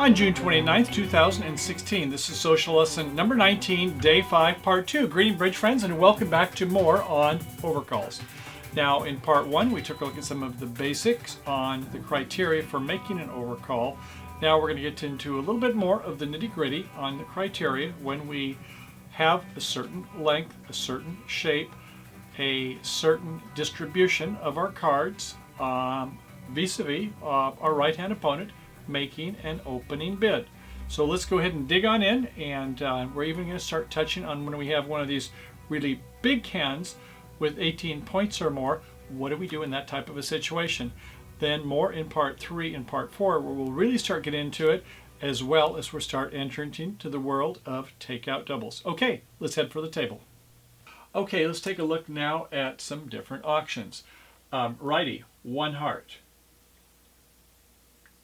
On June 29th, 2016, this is social lesson number 19, day 5, part 2. Greeting bridge friends and welcome back to more on overcalls. Now in part 1, we took a look at some of the basics on the criteria for making an overcall. Now we're going to get into a little bit more of the nitty-gritty on the criteria when we have a certain length, a certain shape, a certain distribution of our cards vis-a-vis our right-hand opponent making an opening bid. So let's go ahead and dig on in, and we're even going to start touching on when we have one of these really big hands with 18 points or more. What do we do in that type of a situation? Then more in part 3 and part 4, where we'll really start getting into it, as well as we'll start entering into the world of takeout doubles. Okay, let's head for the table. Okay, let's take a look now at some different auctions. Righty, 1 heart.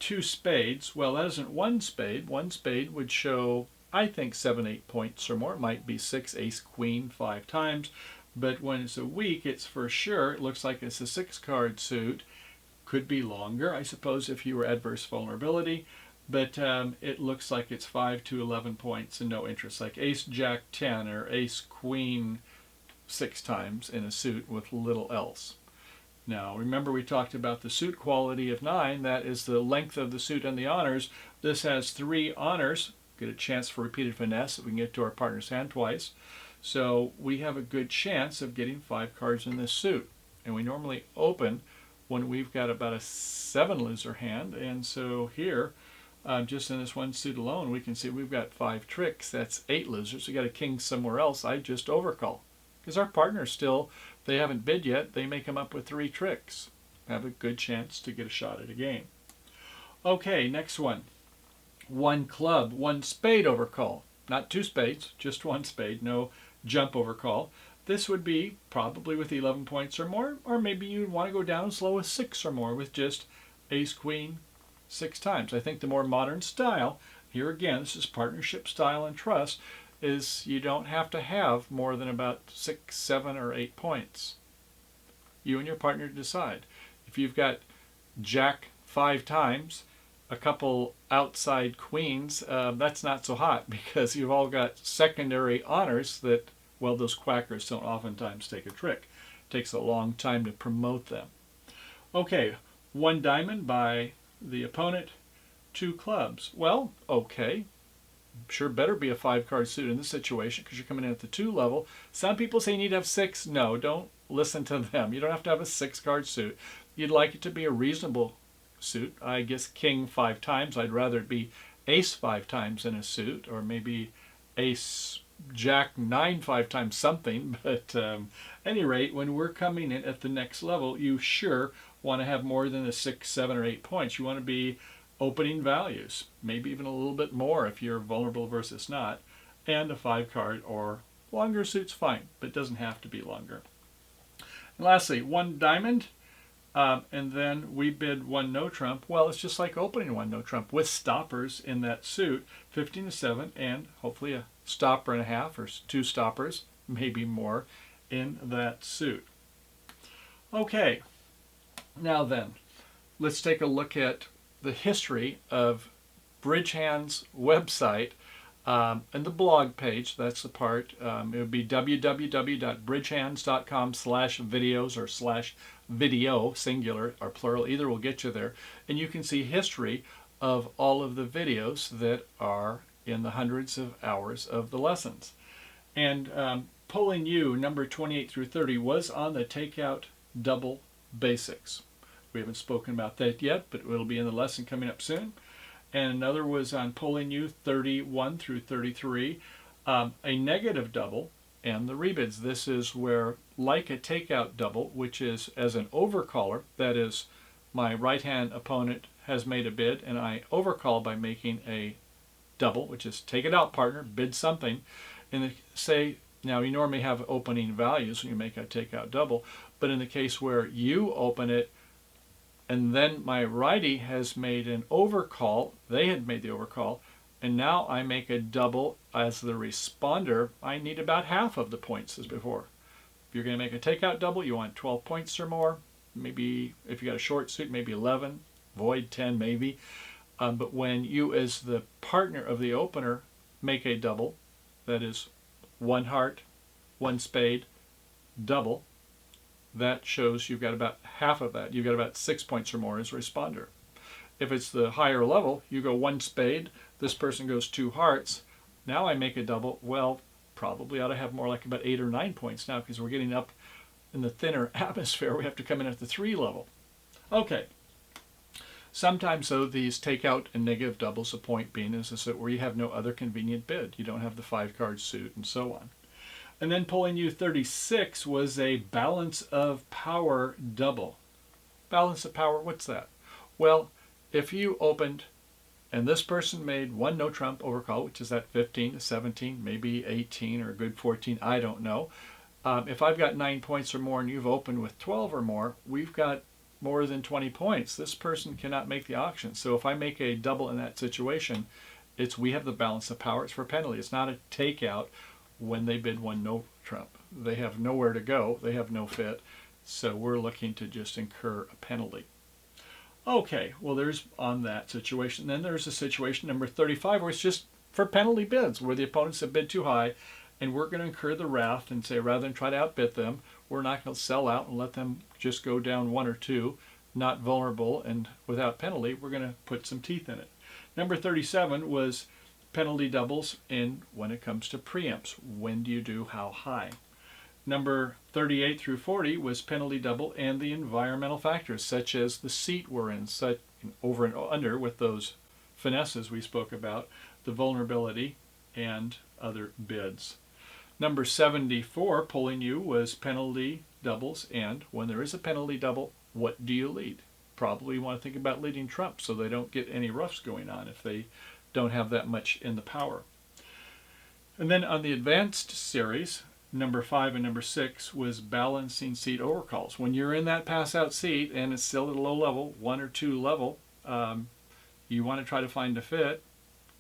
2 spades. Well, that isn't 1 spade. 1 spade would show, I think, 7, 8 points or more. It might be 6, ace, queen, 5 times. But when it's a weak, it's for sure. It looks like it's a 6-card suit. Could be longer, I suppose, if you were adverse vulnerability. But it looks like it's 5 to 11 points and no interest, like ace, jack, 10, or ace, queen 6 times in a suit with little else. Now, remember we talked about the suit quality of 9. That is the length of the suit and the honors. This has 3 honors. Get a chance for repeated finesse if we can get to our partner's hand twice. So we have a good chance of getting 5 cards in this suit. And we normally open when we've got about a 7 loser hand. And so here, just in this one suit alone, we can see we've got 5 tricks. That's 8 losers. We got a king somewhere else. I just overcall. Because our partners still, they haven't bid yet, they may come up with 3 tricks. Have a good chance to get a shot at a game. Okay, next one. 1 club, 1 spade overcall. Not 2 spades, just 1 spade, no jump overcall. This would be probably with 11 points or more, or maybe you'd want to go down as low as 6 or more with just ace, queen, 6 times. I think the more modern style, here again, this is partnership style and trust, is you don't have to have more than about 6, 7, or 8 points. You and your partner decide. If you've got jack 5 times, a couple outside queens, that's not so hot because you've all got secondary honors that, well, those quackers don't oftentimes take a trick. It takes a long time to promote them. Okay, 1 diamond by the opponent, 2 clubs. Well, okay. Sure better be a 5-card suit in this situation because you're coming in at the 2 level. Some people say you need to have 6. No, don't listen to them. You don't have to have a 6-card suit. You'd like it to be a reasonable suit. I guess king 5 times. I'd rather it be ace 5 times in a suit, or maybe ace jack 9 5 times something. But at any rate, when we're coming in at the next level, you sure want to have more than the 6, 7, or 8 points. You want to be opening values, maybe even a little bit more if you're vulnerable versus not, and a 5-card or longer suit's fine, but it doesn't have to be longer. And lastly, 1 diamond, and then we bid 1 no trump. Well, it's just like opening 1 no trump with stoppers in that suit, 15 to 7, and hopefully a stopper and a half or 2 stoppers, maybe more, in that suit. Okay, now then, let's take a look at the history of Bridgehand's website and the blog page. That's the part. It would be www.bridgehands.com/videos or /video, singular or plural. Either will get you there. And you can see history of all of the videos that are in the hundreds of hours of the lessons. And Pulling You, number 28 through 30, was on the takeout double basics. We haven't spoken about that yet, but it'll be in the lesson coming up soon. And another was on Pulling You 31 through 33, a negative double, and the rebids. This is where, like a takeout double, which is as an overcaller, that is, my right-hand opponent has made a bid, and I overcall by making a double, which is take it out, partner, bid something. And say, now you normally have opening values when you make a takeout double, but in the case where you open it, and then my righty has made an overcall, they had made the overcall, and now I make a double as the responder, I need about half of the points as before. If you're going to make a takeout double, you want 12 points or more. Maybe if you got a short suit, maybe 11. Void 10 maybe. But when you as the partner of the opener make a double, that is one heart, one spade, double, that shows you've got about half of that. You've got about 6 points or more as a responder. If it's the higher level, you go one spade, this person goes two hearts. Now I make a double. Well, probably ought to have more like about 8 or 9 points now because we're getting up in the thinner atmosphere. We have to come in at the 3 level. Okay. Sometimes, though, these take out and negative doubles, the point being is that where you have no other convenient bid. You don't have the 5-card suit and so on. And then pulling U36 was a balance of power double. Balance of power, what's that? Well, if you opened and this person made one no trump overcall, which is that 15 to 17, maybe 18 or a good 14, I don't know. If I've got 9 points or more and you've opened with 12 or more, we've got more than 20 points. This person cannot make the auction. So if I make a double in that situation, we have the balance of power. It's for penalty. It's not a takeout when they bid one no trump. They have nowhere to go. They have no fit. So we're looking to just incur a penalty. Okay, well there's on that situation. Then there's a situation number 35 where it's just for penalty bids where the opponents have bid too high and we're going to incur the wrath and say rather than try to outbid them, we're not going to sell out and let them just go down 1 or 2, not vulnerable and without penalty. We're going to put some teeth in it. Number 37 was penalty doubles in when it comes to preempts. When do you do how high? Number 38 through 40 was penalty double and the environmental factors such as the seat we're in, such over and under with those finesses we spoke about, the vulnerability and other bids. Number 74 pulling you was penalty doubles and when there is a penalty double, what do you lead? Probably you want to think about leading trump so they don't get any roughs going on if they don't have that much in the power. And then on the advanced series, number 5 and number 6 was balancing seat overcalls. When you're in that pass out seat and it's still at a low level, 1 or 2 level, you want to try to find a fit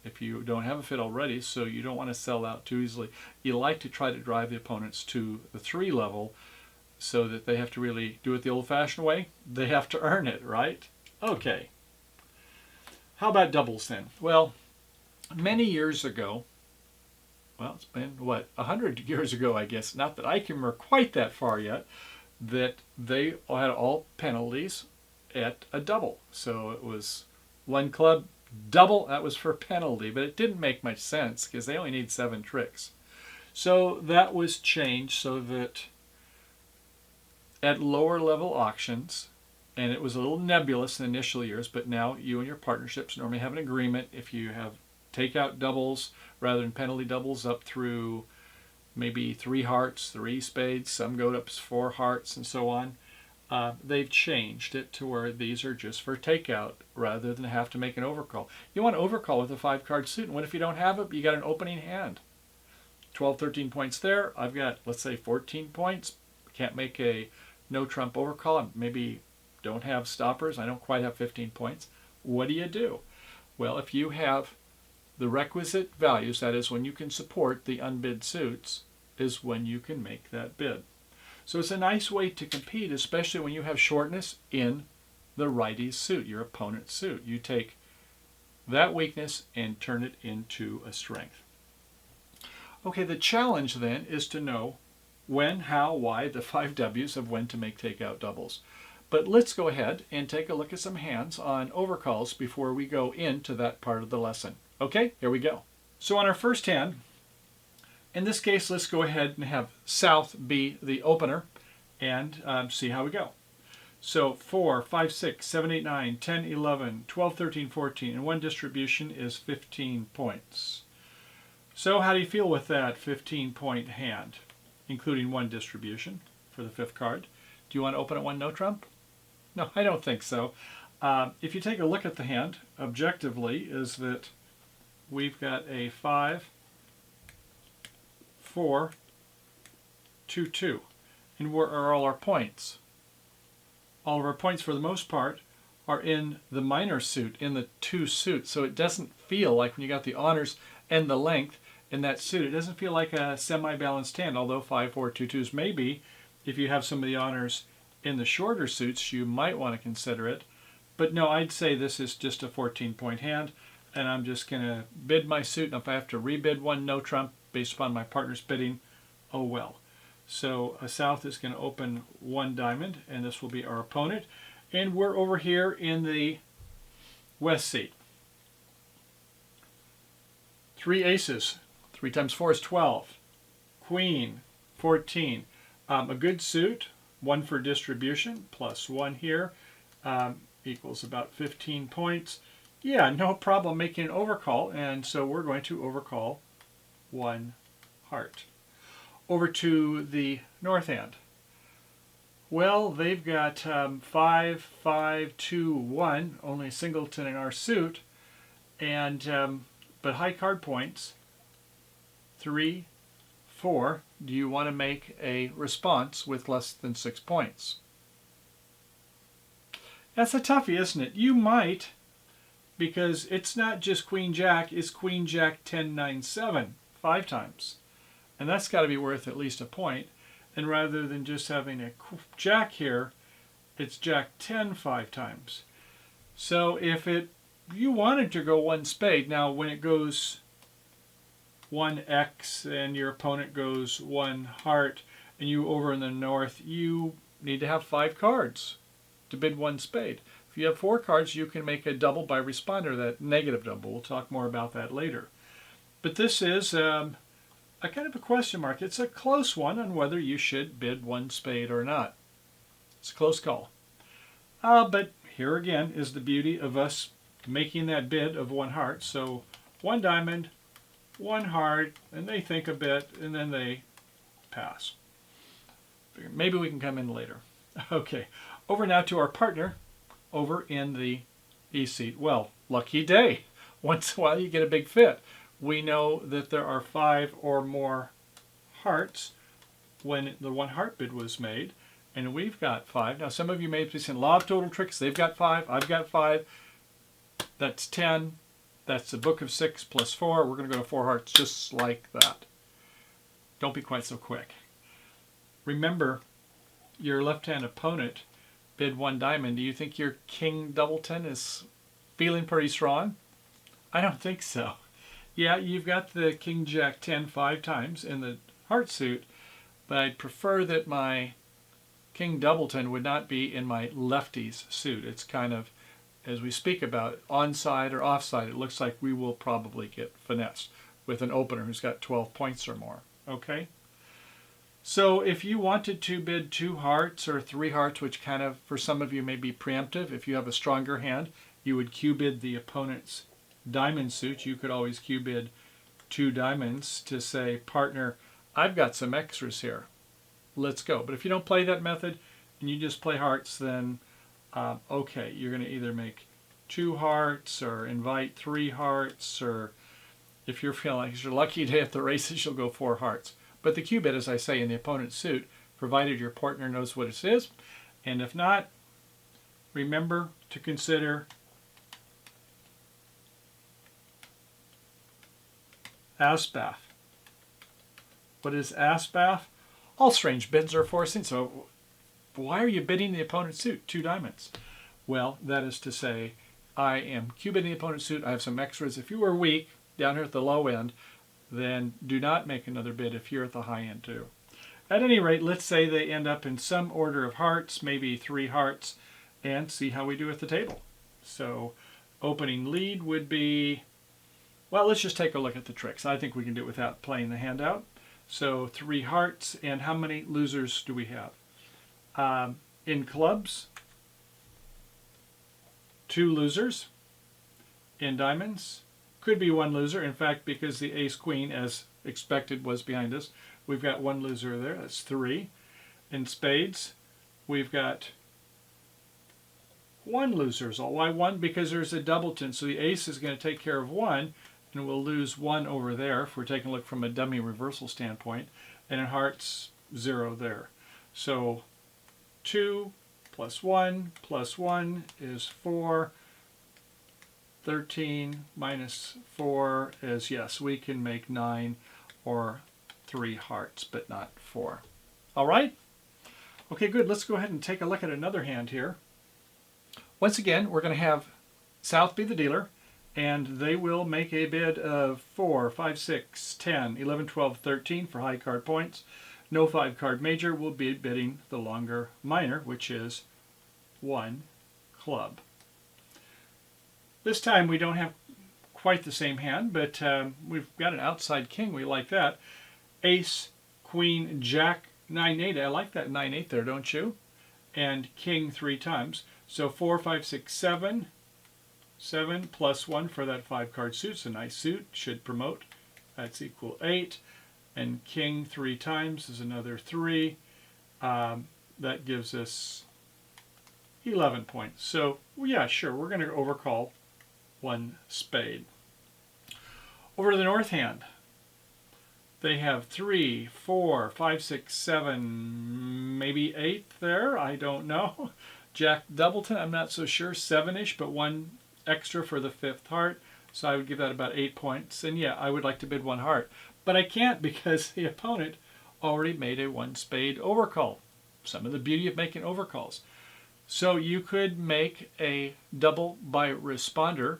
if you don't have a fit already, so you don't want to sell out too easily. You like to try to drive the opponents to the 3 level so that they have to really do it the old-fashioned way. They have to earn it, right? Okay. How about doubles then? Well, many years ago, well, it's been, 100 years ago, I guess, not that I can remember quite that far yet, that they had all penalties at a double. So it was one club, double, that was for penalty, but it didn't make much sense because they only need 7 tricks. So that was changed so that at lower level auctions, and it was a little nebulous in the initial years, but now you and your partnerships normally have an agreement if you have takeout doubles rather than penalty doubles up through maybe 3 hearts, 3 spades, some go up to 4 hearts and so on. They've changed it to where these are just for takeout rather than have to make an overcall. You want to overcall with a 5-card suit, and what if you don't have it? You got an opening hand. 12, 13 points there. I've got, let's say, 14 points. Can't make a no trump overcall. Maybe don't have stoppers. I don't quite have 15 points. What do? Well, if you have the requisite values, that is when you can support the unbid suits, is when you can make that bid. So it's a nice way to compete, especially when you have shortness in the righty's suit, your opponent's suit. You take that weakness and turn it into a strength. Okay, the challenge then is to know when, how, why, the 5 W's of when to make takeout doubles. But let's go ahead and take a look at some hands on overcalls before we go into that part of the lesson. Okay, here we go. So on our first hand, in this case, let's go ahead and have South be the opener and see how we go. So 4, 5, 6, 7, 8, 9, 10, 11, 12, 13, 14, and one distribution is 15 points. So how do you feel with that 15-point hand, including one distribution for the 5th card? Do you want to open at one no trump? No, I don't think so. If you take a look at the hand, objectively, is that we've got a 5, 4, 2, 2. And where are all our points? All of our points, for the most part, are in the minor suit, in the 2 suits. So it doesn't feel like when you got the honors and the length in that suit, it doesn't feel like a semi-balanced hand, although 5, 4, 2, 2s may be. If you have some of the honors in the shorter suits, you might want to consider it. But no, I'd say this is just a 14-point hand, and I'm just going to bid my suit, and if I have to rebid one, no trump, based upon my partner's bidding, oh well. So a South is going to open one diamond, and this will be our opponent. And we're over here in the West seat. 3 aces. 3 times 4 is 12. Queen, 14. A good suit, 1 for distribution, plus 1 here, equals about 15 points. Yeah, no problem making an overcall, and so we're going to overcall 1 heart. Over to the north hand. Well, they've got 5, 5, 2, 1, only a singleton in our suit, and but high card points, 3, 4. Do you want to make a response with less than 6 points? That's a toughie, isn't it? You might, because it's not just Queen Jack, it's Queen Jack 10, 9, 7, 5 times. And that's got to be worth at least a point. And rather than just having a Jack here, it's Jack 10 5 times. So if you wanted to go 1 spade, now when it goes 1 X and your opponent goes 1 heart, and you over in the north, you need to have 5 cards to bid 1 spade. If you have 4 cards, you can make a double by responder, that negative double. We'll talk more about that later. But this is a kind of a question mark. It's a close one on whether you should bid 1 spade or not. It's a close call. But here again is the beauty of us making that bid of 1 heart. So 1 diamond, 1 heart, and they think a bit, and then they pass. Maybe we can come in later. Okay, over now to our partner over in the East seat. Well, lucky day. Once in a while you get a big fit. We know that there are 5 or more hearts when the 1 heart bid was made, and we've got 5. Now some of you may be saying, law of total tricks, they've got 5, I've got 5. That's 10. That's the book of 6 plus 4. We're going to go to 4 hearts just like that. Don't be quite so quick. Remember, your left-hand opponent bid 1 diamond. Do you think your king double 10 is feeling pretty strong? I don't think so. Yeah, you've got the king jack 10 5 times in the heart suit, but I'd prefer that my king double 10 would not be in my lefty's suit. It's kind of, as we speak about onside or offside, it looks like we will probably get finessed with an opener who's got 12 points or more. Okay? So if you wanted to bid 2 hearts or 3 hearts, which kind of, for some of you, may be preemptive, if you have a stronger hand, you would Q-bid the opponent's diamond suit. You could always Q-bid 2 diamonds to say, partner, I've got some extras here. Let's go. But if you don't play that method and you just play hearts, then okay, you're going to either make 2 hearts or invite 3 hearts, or if you're feeling like it's your lucky day at the races, you'll go 4 hearts. But the Q-bid, as I say, in the opponent's suit, provided your partner knows what it is. And if not, remember to consider Aspath. What is Aspath? All strange bids are forcing, so why are you bidding the opponent's suit? 2 diamonds. Well, that is to say, I am Q-bidding the opponent's suit. I have some extras. If you were weak, down here at the low end, then do not make another bid if you're at the high end too. At any rate, let's say they end up in some order of hearts, maybe 3 hearts, and see how we do at the table. So opening lead would be, well, let's just take a look at the tricks. I think we can do it without playing the hand out. So 3 hearts, and how many losers do we have? In clubs, 2 losers. In diamonds, could be 1 loser. In fact, because the ace-queen, as expected, was behind us, we've got 1 loser there. That's 3. In spades, we've got 1 loser. So why 1? Because there's a doubleton. So the ace is going to take care of 1, and we'll lose 1 over there if we're taking a look from a dummy reversal standpoint. And in hearts, 0 there. So 2 plus 1 is 4. 13 minus 4 is, yes, we can make 9 or 3 hearts, but not 4. All right? Okay, good. Let's go ahead and take a look at another hand here. Once again, we're going to have South be the dealer, and they will make a bid of 4, 5, 6, 10, 11, 12, 13 for high card points. No 5-card major will be bidding the longer minor, which is 1 club. This time we don't have quite the same hand, but we've got an outside king. We like that. Ace, queen, jack, 9-8. I like that 9-8 there, don't you? And king 3 times. So 4, 5, 6, 7. 7 plus 1 for that 5-card suit. It's a nice suit. Should promote. That's equal 8. And king 3 times is another 3. That gives us 11 points. So, yeah, sure, we're going to overcall 1 spade. Over to the north hand. They have 3, 4, 5, 6, 7, maybe 8 there. I don't know. Jack Doubleton, I'm not so sure. 7-ish, but 1 extra for the 5th heart. So I would give that about 8 points. And yeah, I would like to bid 1 heart. But I can't because the opponent already made a 1 spade overcall. Some of the beauty of making overcalls. So you could make a double by responder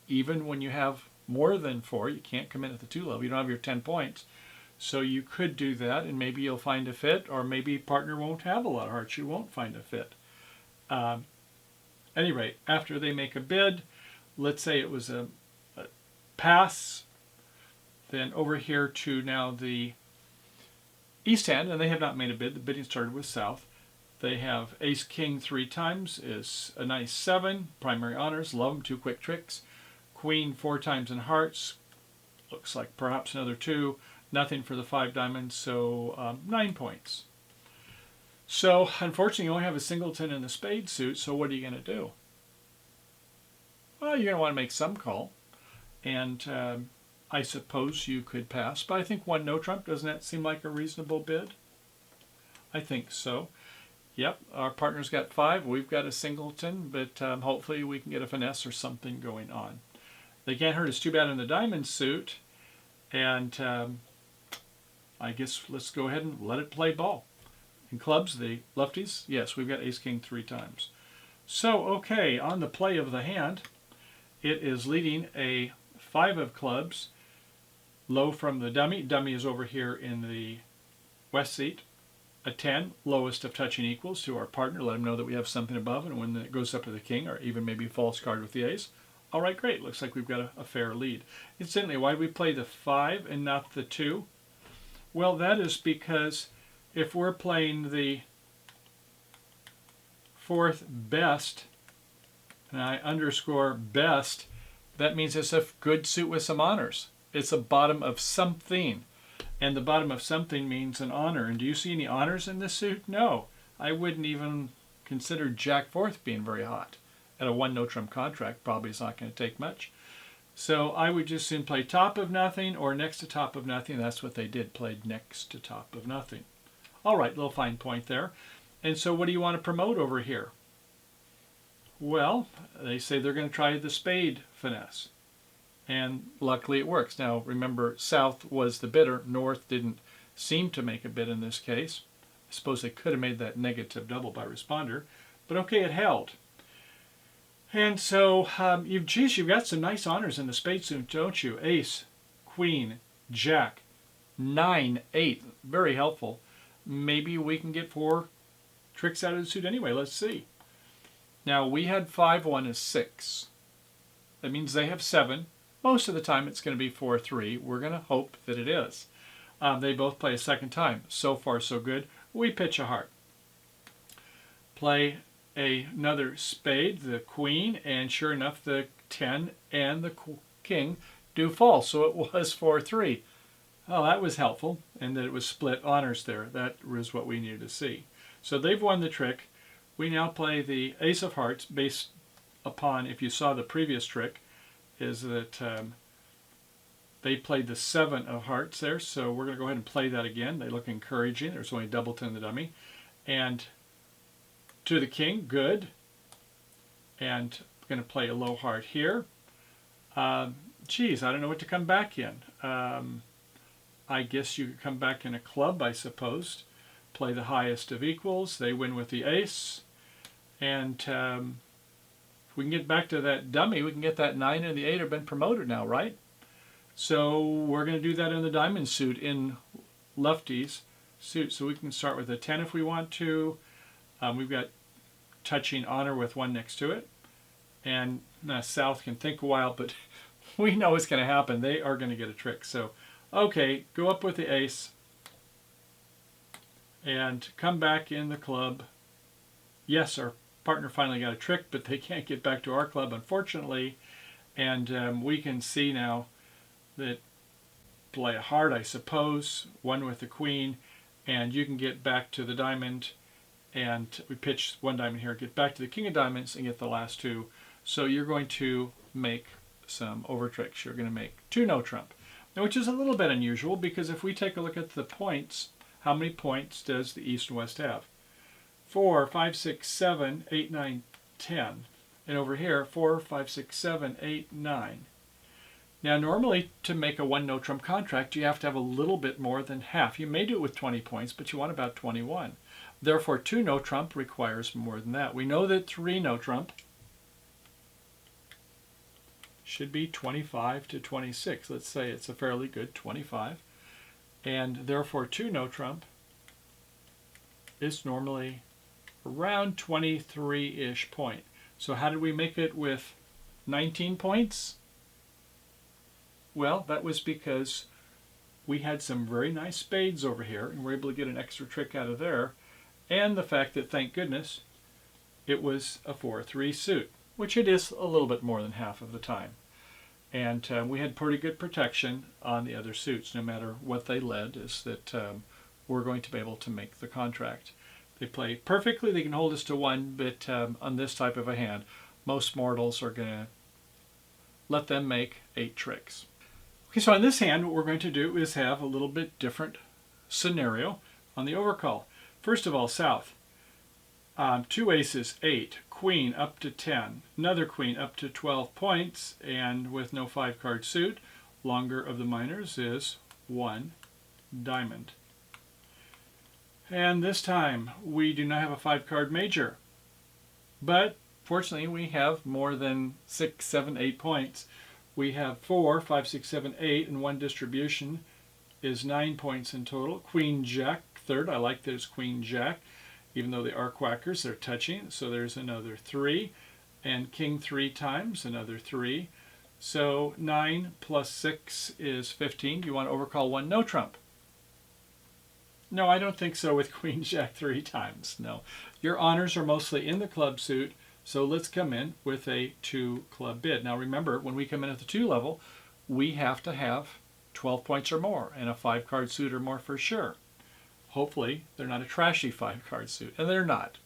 even when you have more than 4. You can't come in at the 2 level. You don't have your 10 points. So you could do that, and maybe you'll find a fit, or maybe partner won't have a lot of hearts. You won't find a fit. Any rate, after they make a bid, let's say it was a pass, then over here to now the east hand, and they have not made a bid. The bidding started with south. They have ace king 3 times is a nice 7. Primary honors, love them, 2 quick tricks. Queen 4 times in hearts, looks like perhaps another 2. Nothing for the 5 diamonds, so 9 points. So unfortunately you only have a singleton in the spade suit, so what are you going to do? Well, you're going to want to make some call, and I suppose you could pass, but I think 1 no trump, doesn't that seem like a reasonable bid? I think so. Yep, our partner's got 5, we've got a singleton, but hopefully we can get a finesse or something going on. They can't hurt us too bad in the diamond suit, and I guess let's go ahead and let it play ball. In clubs, the lefties, yes, we've got ace king 3 times. So, okay, on the play of the hand, it is leading a 5 of clubs, low from the dummy. Dummy is over here in the west seat. A 10, lowest of touching equals to our partner. Let him know that we have something above, and when it goes up to the king, or even maybe false card with the ace. All right, great. Looks like we've got a fair lead. Incidentally, why did we play the 5 and not the 2? Well, that is because if we're playing the 4th best, and I underscore best, that means it's a good suit with some honors. It's a bottom of something. And the bottom of something means an honor. And do you see any honors in this suit? No. I wouldn't even consider Jack 4th being very hot. At a 1 no trump contract, probably it's not going to take much. So I would just soon play top of nothing or next to top of nothing. That's what they did, played next to top of nothing. All right, little fine point there. And so what do you want to promote over here? Well, they say they're going to try the spade finesse. And luckily it works. Now remember, south was the bidder. North didn't seem to make a bid in this case. I suppose they could have made that negative double by responder. But okay, it held. And so, you've got some nice honors in the spade suit, don't you? Ace, queen, jack, 9, 8. Very helpful. Maybe we can get 4 tricks out of the suit anyway. Let's see. Now, we had 5, 1 is 6. That means they have 7. Most of the time it's going to be 4, 3. We're going to hope that it is. They both play a second time. So far, so good. We pitch a heart. Play another spade, the queen, and sure enough, the 10 and the king do fall. So it was 4, 3. Oh, that was helpful, and that it was split honors there. That was what we needed to see. So they've won the trick. We now play the ace of hearts based upon, if you saw the previous trick, is that they played the 7 of hearts there. So we're going to go ahead and play that again. They look encouraging. There's only doubleton in the dummy. And to the king, good. And I'm going to play a low heart here. Geez, I don't know what to come back in. I guess you could come back in a club, I suppose. Play the highest of equals. They win with the ace. And we can get back to that dummy, we can get that 9 and the 8 have been promoted now, right? So we're going to do that in the diamond suit in lefty's suit. So we can start with a 10 if we want to. We've got touching honor with 1 next to it. And South can think a while, but we know what's going to happen. They are going to get a trick. So, okay, go up with the ace and come back in the club. Yes, our partner finally got a trick, but they can't get back to our club, unfortunately. And we can see now that play a heart, I suppose, 1 with the queen, and you can get back to the diamond, and we pitch 1 diamond here, get back to the king of diamonds and get the last 2. So you're going to make some over tricks. You're going to make 2 no trump, now, which is a little bit unusual because if we take a look at the points, how many points does the East and West have? 4, 5, 6, 7, 8, 9, 10. And over here, 4, 5, 6, 7, 8, 9. Now, normally, to make a 1 no trump contract, you have to have a little bit more than half. You may do it with 20 points, but you want about 21. Therefore, 2 no trump requires more than that. We know that 3 no trump should be 25 to 26. Let's say it's a fairly good 25. And therefore, 2 no trump is normally around 23-ish point. So how did we make it with 19 points? Well, that was because we had some very nice spades over here, and we're able to get an extra trick out of there, and the fact that, thank goodness, it was a 4-3 suit, which it is a little bit more than half of the time. And we had pretty good protection on the other suits, no matter what they led, is that we're going to be able to make the contract. They play perfectly, they can hold us to 1, but on this type of a hand, most mortals are going to let them make 8 tricks. Okay, so on this hand, what we're going to do is have a little bit different scenario on the overcall. First of all, South. 2 aces, 8. Queen up to 10. Another queen up to 12 points. And with no 5-card suit, longer of the minors is 1 diamond. And this time, we do not have a 5-card major. But fortunately, we have more than 6, 7, 8 points. We have 4, 5, 6, 7, 8, and 1 distribution is 9 points in total. Queen, Jack, third. I like that it's Queen, Jack. Even though they are quackers, they're touching. So there's another 3. And King 3 times, another 3. So 9 plus 6 is 15. Do you want to overcall 1 no trump? No, I don't think so with Queen, Jack 3 times. No. Your honors are mostly in the club suit. So let's come in with a 2 club bid. Now remember, when we come in at the 2 level, we have to have 12 points or more and a 5-card suit or more for sure. Hopefully, they're not a trashy 5-card suit, and they're not.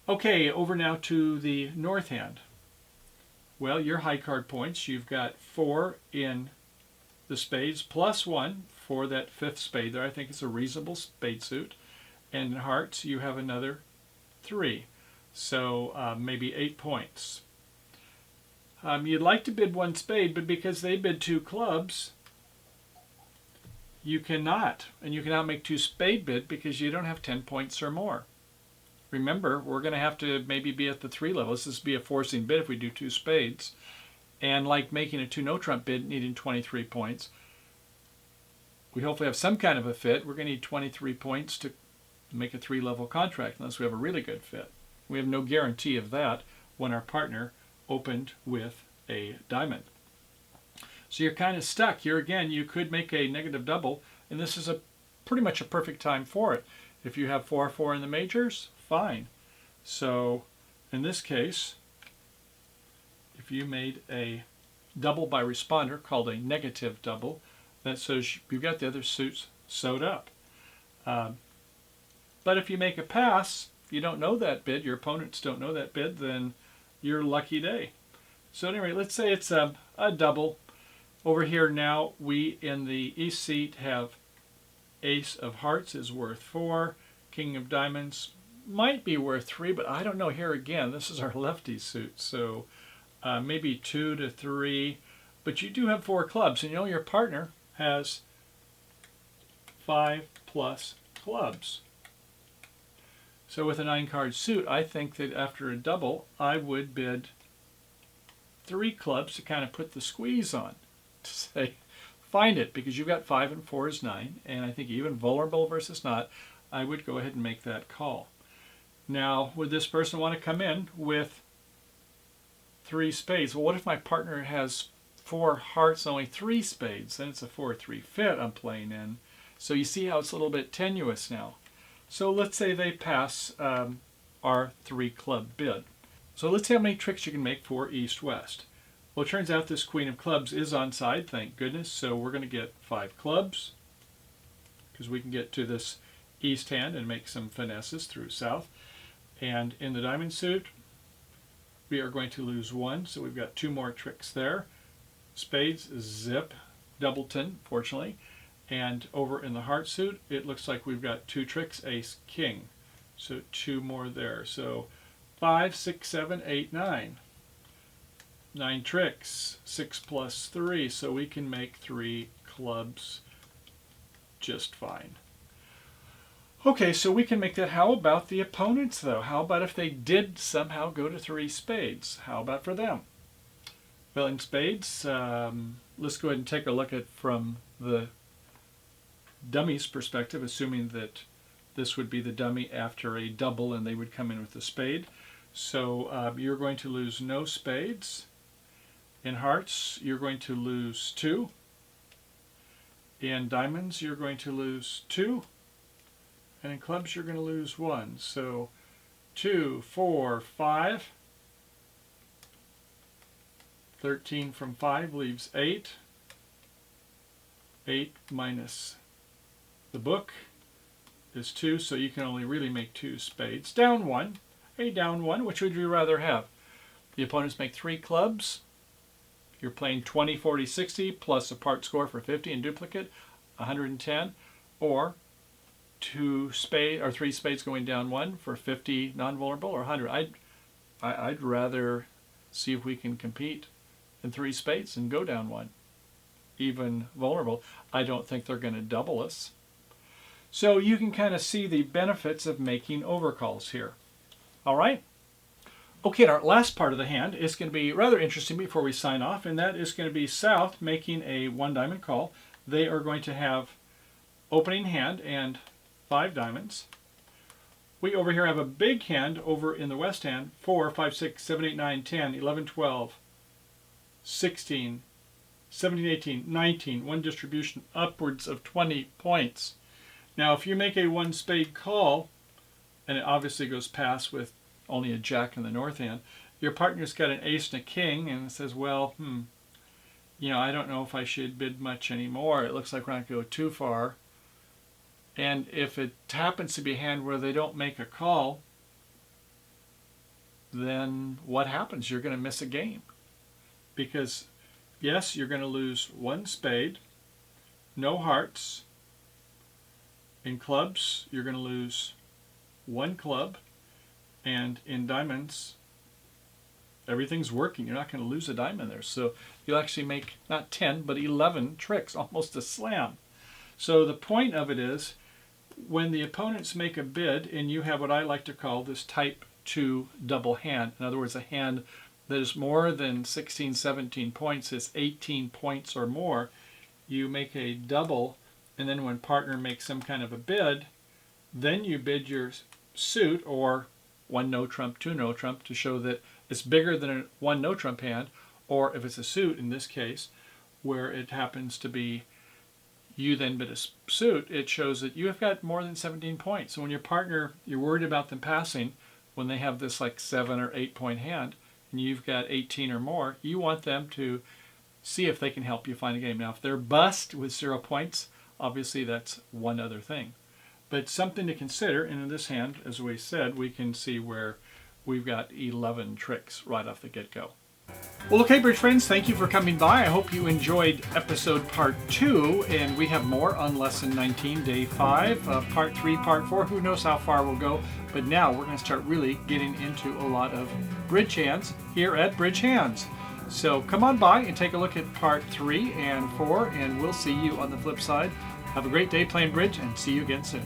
Okay, over now to the north hand. Well, your high card points, you've got 4 in the spades plus 1 for that 5th spade there. I think it's a reasonable spade suit. And in hearts, you have another 3. So maybe 8 points. You'd like to bid 1 spade, but because they bid 2 clubs, you cannot. And you cannot make 2 spade bid because you don't have 10 points or more. Remember, we're going to have to maybe be at the 3 level. This is be a forcing bid if we do 2 spades. And like making a 2 no trump bid needing 23 points, we hopefully have some kind of a fit. We're going to need 23 points to make a 3-level contract unless we have a really good fit. We have no guarantee of that when our partner opened with a diamond. So you're kind of stuck. Here again, you could make a negative double, and this is pretty much a perfect time for it. If you have 4-4 in the majors, fine. So in this case, if you made a double by responder called a negative double, that says you've got the other suits sewed up. But if you make a pass, if you don't know that bid, your opponents don't know that bid, then you're lucky day. So anyway, let's say it's a double. Over here now, we in the east seat have ace of hearts is worth 4. King of diamonds might be worth 3, but I don't know. Here again, this is our lefty suit, so maybe 2 to 3. But you do have 4 clubs, and you know your partner has 5 plus clubs. So with a 9-card suit, I think that after a double, I would bid 3 clubs to kind of put the squeeze on. To say, find it, because you've got 5 and 4 is 9, and I think even vulnerable versus not, I would go ahead and make that call. Now, would this person want to come in with 3 spades? Well, what if my partner has 4 hearts and only 3 spades? Then it's a 4-3 fit I'm playing in. So you see how it's a little bit tenuous now. So let's say they pass our 3 club bid. So let's see how many tricks you can make for east-west. Well, it turns out this queen of clubs is onside, thank goodness. So we're going to get 5 clubs, because we can get to this east hand and make some finesses through south. And in the diamond suit, we are going to lose 1, so we've got 2 more tricks there. Spades, zip, doubleton, fortunately. And over in the heart suit, it looks like we've got 2 tricks, ace, king. So 2 more there. So 5, 6, 7, 8, 9. 9 tricks, 6 plus 3, so we can make 3 clubs just fine. Okay, so we can make that. How about the opponents, though? How about if they did somehow go to 3 spades? How about for them? Well, in spades, let's go ahead and take a look at from the dummy's perspective, assuming that this would be the dummy after a double and they would come in with a spade. So you're going to lose no spades. In hearts, you're going to lose 2. In diamonds, you're going to lose 2. And in clubs, you're going to lose 1. So 2, 4, 5. 13 from 5 leaves 8. 8 minus the book is 2, so you can only really make 2 spades. Down 1. A down 1. Which would you rather have? The opponents make 3 clubs. You're playing 20, 40, 60 plus a part score for 50 in duplicate, 110, or 3 spades going down 1 for 50 non-vulnerable, or 100. I'd rather see if we can compete in 3 spades and go down 1, even vulnerable. I don't think they're going to double us. So you can kind of see the benefits of making overcalls here. All right. Okay, our last part of the hand is going to be rather interesting before we sign off, and that is going to be South making a 1 diamond call. They are going to have opening hand and 5 diamonds. We over here have a big hand over in the West hand, 4, 5, 6, 7, 8, 9, 10, 11, 12, 16, 17, 18, 19, one distribution upwards of 20 points. Now, if you make a 1 spade call, and it obviously goes past with only a jack in the north hand, your partner's got an ace and a king, and says, well, I don't know if I should bid much anymore. It looks like we're not going to go too far. And if it happens to be a hand where they don't make a call, then what happens? You're going to miss a game. Because, yes, you're going to lose 1 spade, no hearts. In clubs, you're going to lose 1 club. And in diamonds, everything's working. You're not going to lose a diamond there. So you'll actually make not 10, but 11 tricks, almost a slam. So the point of it is, when the opponents make a bid and you have what I like to call this type 2 double hand, in other words, a hand that is more than 16, 17 points, is 18 points or more, you make a double, and then when partner makes some kind of a bid, then you bid your suit, or 1 no trump, 2 no trump, to show that it's bigger than a 1 no trump hand, or if it's a suit in this case, where it happens to be you then bid a suit, it shows that you have got more than 17 points. So when your partner, you're worried about them passing, when they have this like 7 or 8 point hand, and you've got 18 or more, you want them to see if they can help you find a game. Now, if they're bust with 0 points, obviously that's one other thing. But something to consider, and in this hand, as we said, we can see where we've got 11 tricks right off the get-go. Well, okay, bridge friends, thank you for coming by. I hope you enjoyed episode part 2, and we have more on lesson 19, day 5, part 3, part 4. Who knows how far we'll go, but now we're going to start really getting into a lot of bridge hands here at Bridge Hands. So come on by and take a look at part 3 and 4, and we'll see you on the flip side. Have a great day playing bridge, and see you again soon.